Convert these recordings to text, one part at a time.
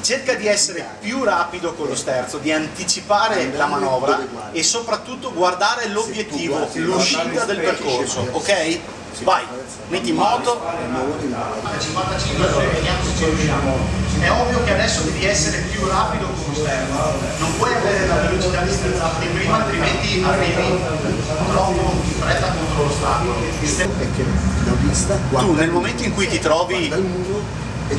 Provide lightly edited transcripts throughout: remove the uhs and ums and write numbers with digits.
cerca di essere più rapido con lo sterzo, di anticipare la manovra e soprattutto guardare l'obiettivo, l'uscita del percorso, ok? Vai, metti in moto. 55, allora vediamo se ci riusciamo. È ovvio che adesso devi essere più rapido con lo sterzo, non puoi avere la velocità di sterzata di prima, altrimenti arrivi troppo in fretta contro l'ostacolo. Tu nel momento in cui ti trovi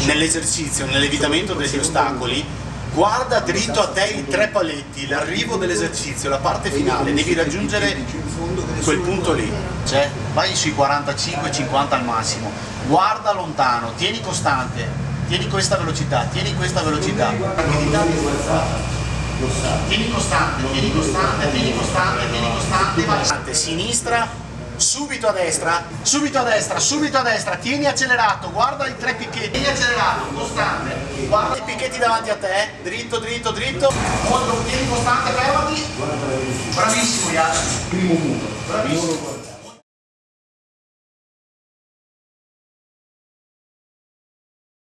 nell'esercizio, nell'evitamento degli ostacoli, guarda dritto a te i 3 paletti, l'arrivo dell'esercizio, la parte finale, devi raggiungere quel punto lì, cioè vai sui 45-50 al massimo, guarda lontano, tieni costante, tieni questa velocità, tieni questa velocità, tieni costante, tieni costante, tieni costante, tieni costante, vai. Sinistra, subito a destra, subito a destra, subito a destra, tieni accelerato, guarda i 3 picchetti, tieni accelerato, costante, guarda i picchetti davanti a te, dritto, dritto, dritto, molto, tieni costante, fermati, bravissimo Ian, primo muto, bravissimo.